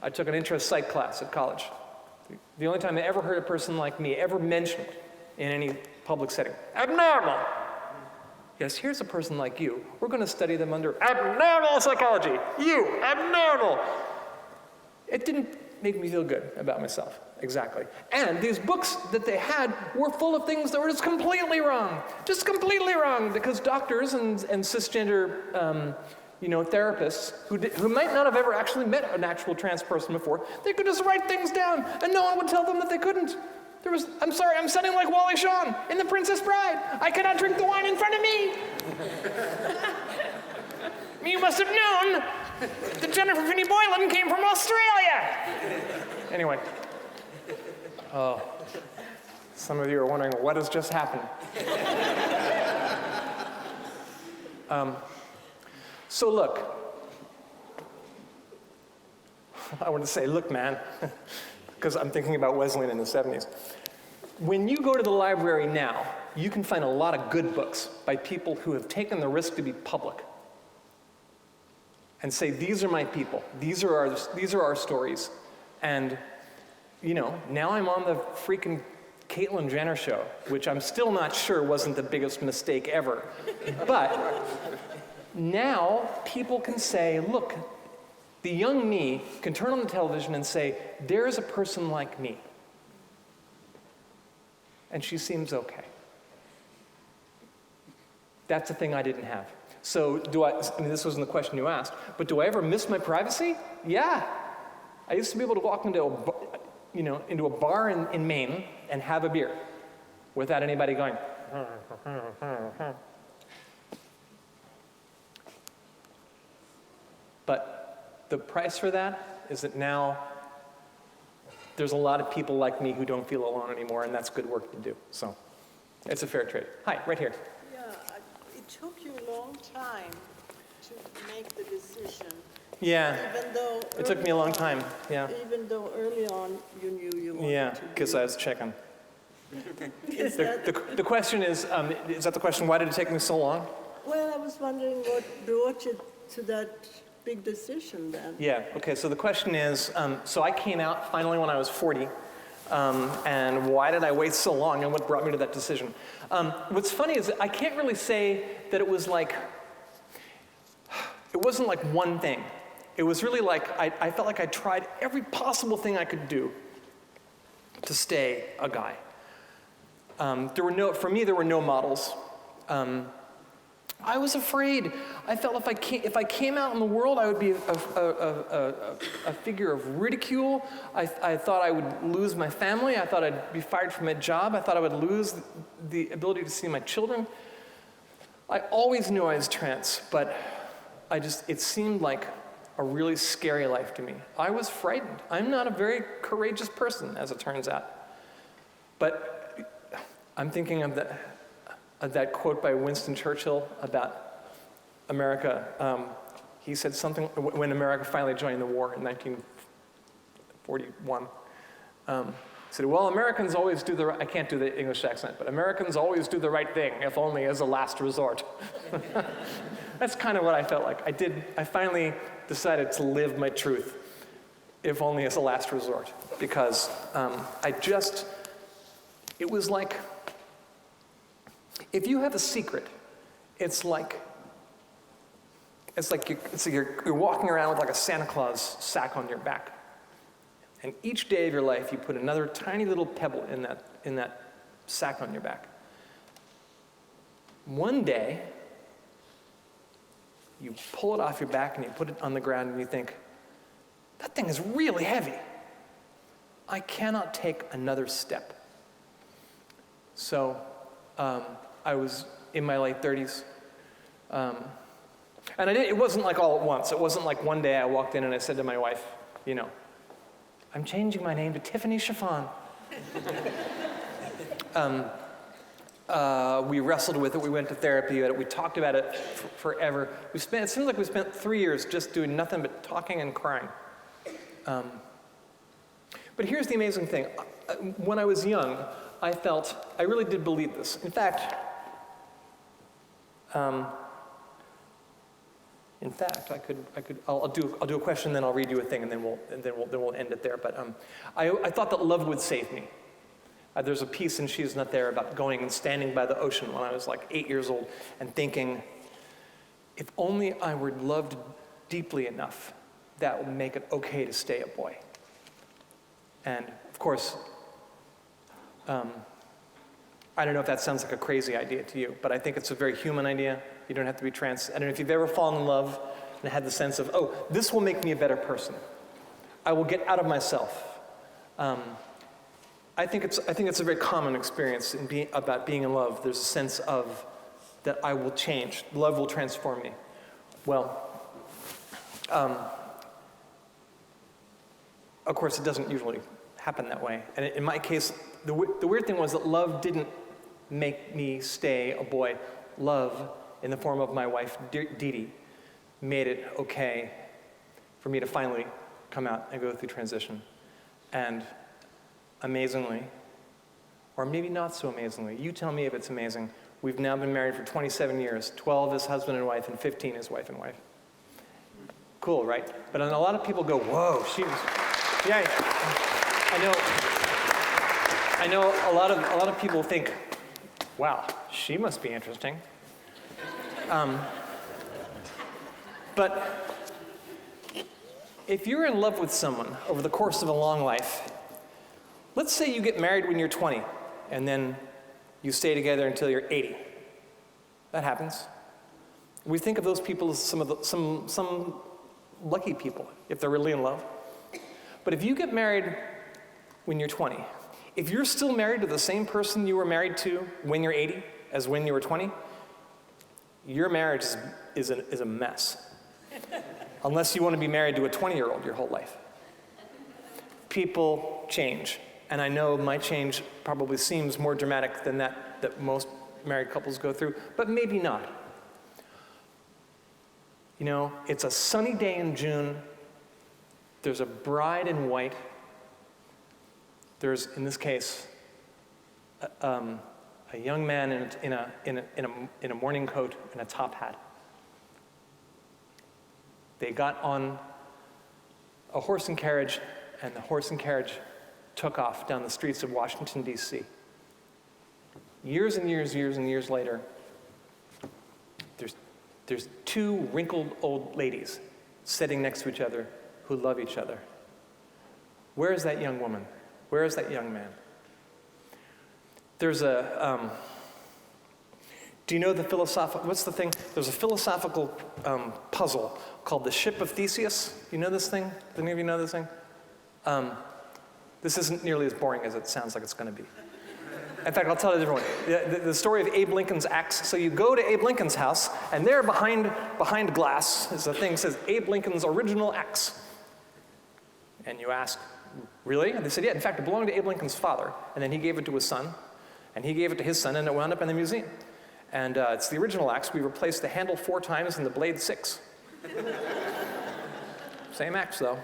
I took an intro psych class at college. The only time I ever heard a person like me ever mentioned in any public setting, abnormal. Yes, here's a person like you. We're going to study them under abnormal psychology. You, abnormal. It didn't make me feel good about myself, exactly. And these books that they had were full of things that were just completely wrong, because doctors and cisgender therapists who might not have ever actually met an actual trans person before, they could just write things down and no one would tell them that they couldn't. I'm sorry, I'm sounding like Wally Shawn in The Princess Bride. I cannot drink the wine in front of me. You must have known that Jennifer Finney Boylan came from Australia. Anyway. Oh, some of you are wondering what has just happened. So look, I want to say, look, man, because I'm thinking about Wesleyan in the 70s. When you go to the library now, you can find a lot of good books by people who have taken the risk to be public and say, these are my people, these are our stories. And, now I'm on the freaking Caitlyn Jenner show, which I'm still not sure wasn't the biggest mistake ever. But now people can say, look, the young me can turn on the television and say, there's a person like me. And she seems okay. That's a thing I didn't have. So this wasn't the question you asked, but do I ever miss my privacy? Yeah. I used to be able to walk into a bar in Maine and have a beer without anybody going, But the price for that is that now there's a lot of people like me who don't feel alone anymore, and that's good work to do. So it's a fair trade. Hi, right here. Yeah, it took you a long time to make the decision. Yeah, Even though it took me a long time, yeah. Even though early on you knew you wanted Yeah, to because do I was checking. Is that, The question is that the question, why did it take me so long? well, I was wondering what brought you to that big decision then. Yeah, okay, so the question is, so I came out finally when I was 40, and why did I wait so long, and what brought me to that decision? What's funny is I can't really say that it wasn't like one thing. It was really like, I felt like I tried every possible thing I could do to stay a guy. For me, there were no models. I was afraid. I felt if I came out in the world, I would be a figure of ridicule. I thought I would lose my family. I thought I'd be fired from my job. I thought I would lose the ability to see my children. I always knew I was trans, but it seemed like a really scary life to me. I was frightened. I'm not a very courageous person, as it turns out. But I'm thinking of that quote by Winston Churchill about America. He said something when America finally joined the war in 1941. He said, well, Americans always do I can't do the English accent, but Americans always do the right thing, if only as a last resort. That's kind of what I felt like. I finally decided to live my truth, if only as a last resort, because it was like, if you have a secret, it's like you're walking around with like a Santa Claus sack on your back. And each day of your life, you put another tiny little pebble in that sack on your back. One day, you pull it off your back and you put it on the ground and you think, that thing is really heavy. I cannot take another step. So I was in my late 30s. And it wasn't like all at once. It wasn't like one day I walked in and I said to my wife, I'm changing my name to Tiffany Chiffon. We wrestled with it. We went to therapy. We talked about it forever. It seems like we spent 3 years just doing nothing but talking and crying. But here's the amazing thing. When I was young, I really did believe this. In fact, I'll do a question, then I'll read you a thing, and then we'll end it there. But I thought that love would save me. There's a piece in She's Not There about going and standing by the ocean when I was like 8 years old and thinking, if only I were loved deeply enough, that would make it okay to stay a boy. And of course, I don't know if that sounds like a crazy idea to you, but I think it's a very human idea. You don't have to be trans. I don't know if you've ever fallen in love and had the sense of, oh, this will make me a better person. I will get out of myself. I think it's a very common experience about being in love. There's a sense of that I will change. Love will transform me. Well, of course, it doesn't usually happen that way. And in my case, the weird thing was that love didn't make me stay a boy. Love, in the form of my wife, Dee Dee, made it okay for me to finally come out and go through transition. And amazingly, or maybe not so amazingly, you tell me if it's amazing, we've now been married for 27 years, 12 as husband and wife, and 15 as wife and wife. Cool, right? But then a lot of people go, whoa, yeah, I know a lot of people think, wow, she must be interesting. But if you're in love with someone over the course of a long life, let's say you get married when you're 20, and then you stay together until you're 80. That happens. We think of those people as some lucky people, if they're really in love. But if you get married when you're 20, if you're still married to the same person you were married to when you're 80 as when you were 20, your marriage is a mess. Unless you want to be married to a 20-year-old your whole life. People change. And I know my change probably seems more dramatic than that most married couples go through, but maybe not. You know, it's a sunny day in June. There's a bride in white. There's, in this case, a young man in a morning coat and a top hat. They got on a horse and carriage, and the horse and carriage took off down the streets of Washington, D.C. Years and years and years later, there's two wrinkled old ladies sitting next to each other who love each other. Where is that young woman? Where is that young man? There's a, do you know the philosophical, what's the thing? There's a philosophical puzzle called the Ship of Theseus. You know this thing? Do any of you know this thing? This isn't nearly as boring as it sounds like it's going to be. In fact, I'll tell you a different one. The story of Abe Lincoln's axe. So you go to Abe Lincoln's house, and there behind glass is a thing that says Abe Lincoln's original axe. And you ask, really? And they said, yeah, in fact, it belonged to Abe Lincoln's father. And then he gave it to his son, and he gave it to his son, and it wound up in the museum. And it's the original axe. We replaced the handle 4 times and the blade 6. Same axe, though.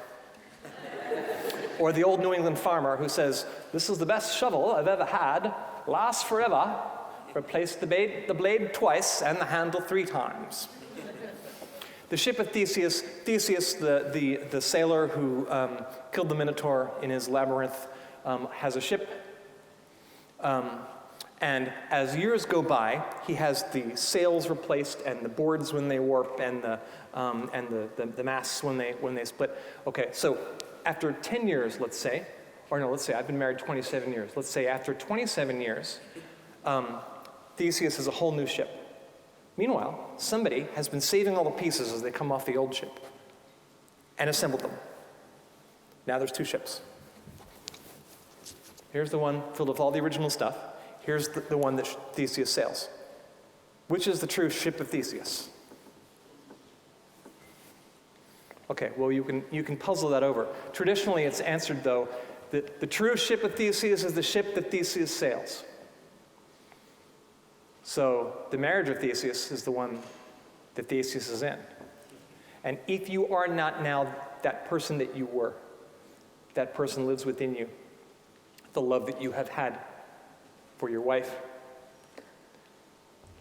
Or the old New England farmer who says, this is the best shovel I've ever had, lasts forever, replaced the blade twice and the handle 3 times. The Ship of Theseus, the sailor who killed the Minotaur in his labyrinth, has a ship. And as years go by, he has the sails replaced and the boards when they warp and the masts when they split. Okay, so after 10 years, let's say I've been married 27 years. Let's say after 27 years, Theseus has a whole new ship. Meanwhile, somebody has been saving all the pieces as they come off the old ship and assembled them. Now there's 2 ships. Here's the one filled with all the original stuff. Here's the one that Theseus sails. Which is the true Ship of Theseus? Okay, well, you can puzzle that over. Traditionally, it's answered, though, The true ship of Theseus is the ship that Theseus sails. So the marriage of Theseus is the one that Theseus is in. And if you are not now that person that you were, that person lives within you. The love that you have had for your wife,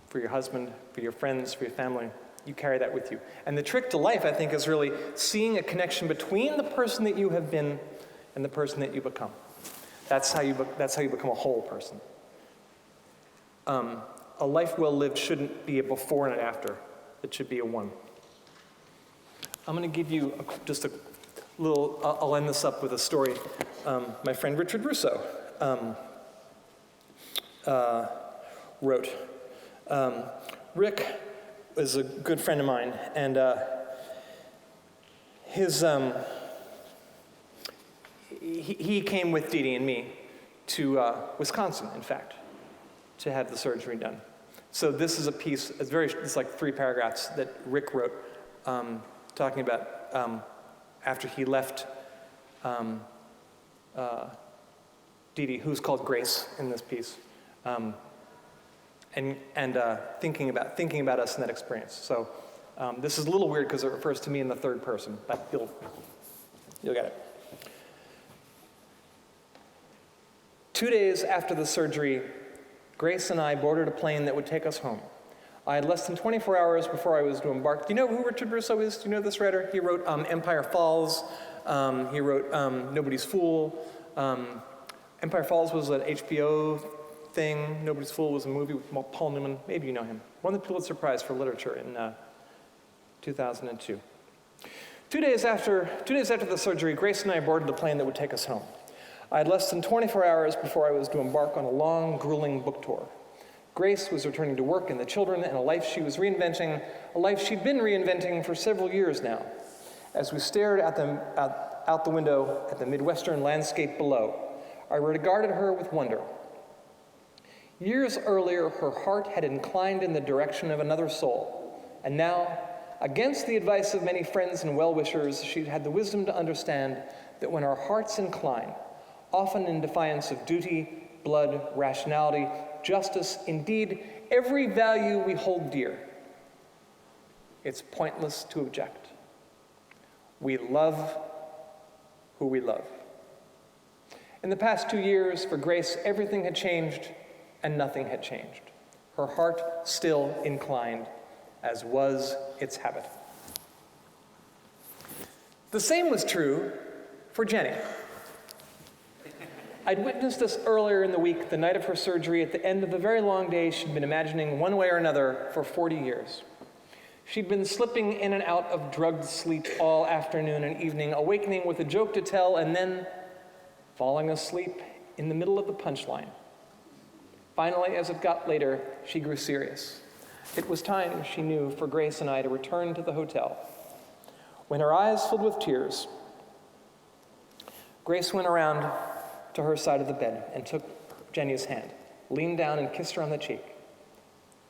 for your husband, for your friends, for your family, you carry that with you. And the trick to life, I think, is really seeing a connection between the person that you have been and the person that you become. That's how you become a whole person. A life well lived shouldn't be a before and an after. It should be a one. I'm going to give you just a little, I'll end this up with a story. My friend Richard Russo wrote. Rick is a good friend of mine, and he came with Dee Dee and me to Wisconsin, in fact, to have the surgery done. So this is a piece, it's like 3 paragraphs that Rick wrote, talking about after he left Dee Dee, who's called Grace in this piece, and thinking about us in that experience. So this is a little weird because it refers to me in the third person, but you'll get it. 2 days after the surgery, Grace and I boarded a plane that would take us home. I had less than 24 hours before I was to embark. Do you know who Richard Russo is? Do you know this writer? He wrote Empire Falls. He wrote Nobody's Fool. Empire Falls was an HBO thing. Nobody's Fool was a movie with Paul Newman. Maybe you know him. Won the Pulitzer Prize for Literature in 2002. 2 days after the surgery, Grace and I boarded the plane that would take us home. I had less than 24 hours before I was to embark on a long, grueling book tour. Grace was returning to work and the children and a life she was reinventing, a life she'd been reinventing for several years now. As we stared out the window at the Midwestern landscape below, I regarded her with wonder. Years earlier, her heart had inclined in the direction of another soul, and now, against the advice of many friends and well-wishers, she'd had the wisdom to understand that when our hearts incline, often in defiance of duty, blood, rationality, justice, indeed, every value we hold dear, it's pointless to object. We love who we love. In the past 2 years, for Grace, everything had changed and nothing had changed. Her heart still inclined, as was its habit. The same was true for Jenny. I'd witnessed this earlier in the week, the night of her surgery, at the end of the very long day she'd been imagining one way or another for 40 years. She'd been slipping in and out of drugged sleep all afternoon and evening, awakening with a joke to tell, and then falling asleep in the middle of the punchline. Finally, as it got later, she grew serious. It was time, she knew, for Grace and I to return to the hotel. When her eyes filled with tears, Grace went around to her side of the bed and took Jenny's hand, leaned down and kissed her on the cheek.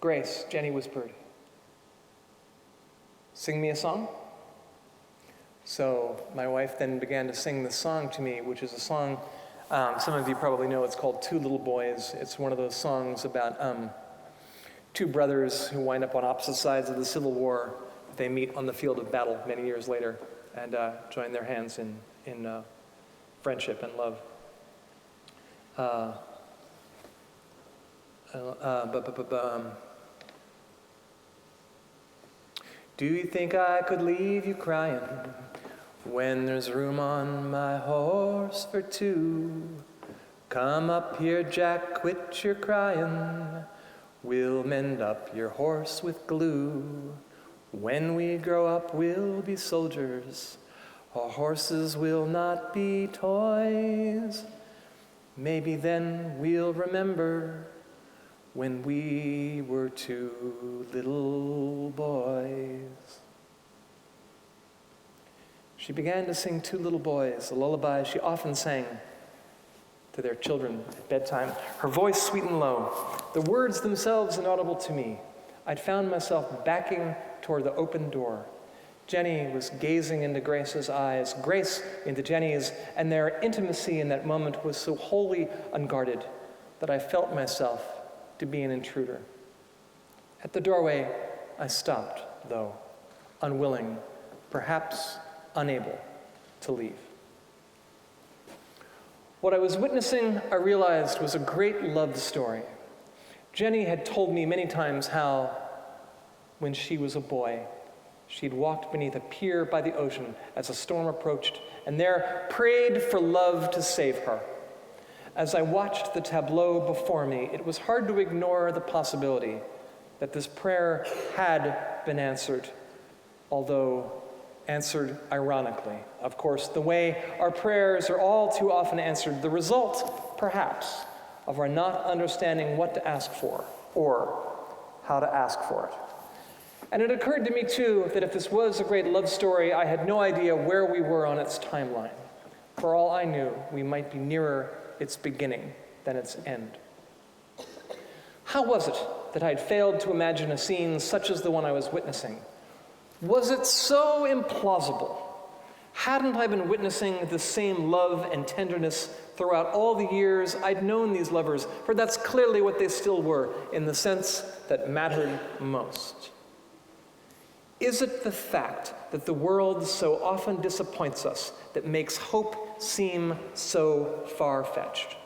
"Grace," Jenny whispered, "sing me a song?" So my wife then began to sing the song to me, which is a song, some of you probably know, it's called Two Little Boys. It's one of those songs about 2 brothers who wind up on opposite sides of the Civil War. They meet on the field of battle many years later and join their hands in friendship and love. Do you think I could leave you crying when there's room on my horse for 2? Come up here, Jack, quit your crying. We'll mend up your horse with glue. When we grow up, we'll be soldiers. Our horses will not be toys. Maybe then we'll remember when we were 2 little boys. She began to sing 2 Little Boys, a lullaby she often sang to their children at bedtime. Her voice sweet and low, the words themselves inaudible to me. I'd found myself backing toward the open door, Jenny was gazing into Grace's eyes, Grace into Jenny's, and their intimacy in that moment was so wholly unguarded that I felt myself to be an intruder. At the doorway, I stopped, though, unwilling, perhaps unable to leave. What I was witnessing, I realized, was a great love story. Jenny had told me many times how, when she was a boy, she'd walked beneath a pier by the ocean as a storm approached, and there prayed for love to save her. As I watched the tableau before me, it was hard to ignore the possibility that this prayer had been answered, although answered ironically. Of course, the way our prayers are all too often answered, the result, perhaps, of our not understanding what to ask for or how to ask for it. And it occurred to me, too, that if this was a great love story, I had no idea where we were on its timeline. For all I knew, we might be nearer its beginning than its end. How was it that I had failed to imagine a scene such as the one I was witnessing? Was it so implausible? Hadn't I been witnessing the same love and tenderness throughout all the years I'd known these lovers? For that's clearly what they still were, in the sense that mattered most. Is it the fact that the world so often disappoints us that makes hope seem so far-fetched?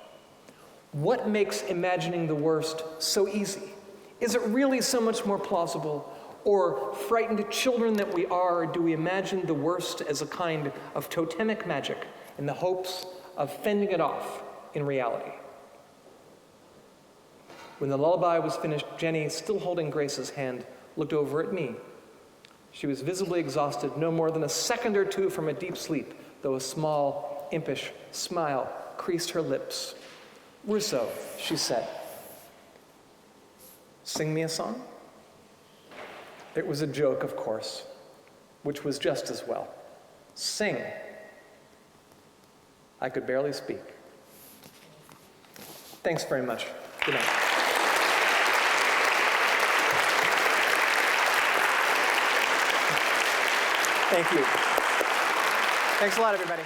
What makes imagining the worst so easy? Is it really so much more plausible? Or, frightened children that we are, do we imagine the worst as a kind of totemic magic in the hopes of fending it off in reality? When the lullaby was finished, Jenny, still holding Grace's hand, looked over at me. She was visibly exhausted, no more than a second or two from a deep sleep, though a small, impish smile creased her lips. "Rousseau," she said, "sing me a song?" It was a joke, of course, which was just as well. Sing. I could barely speak. Thanks very much. Good night. Thank you. Thanks a lot, everybody.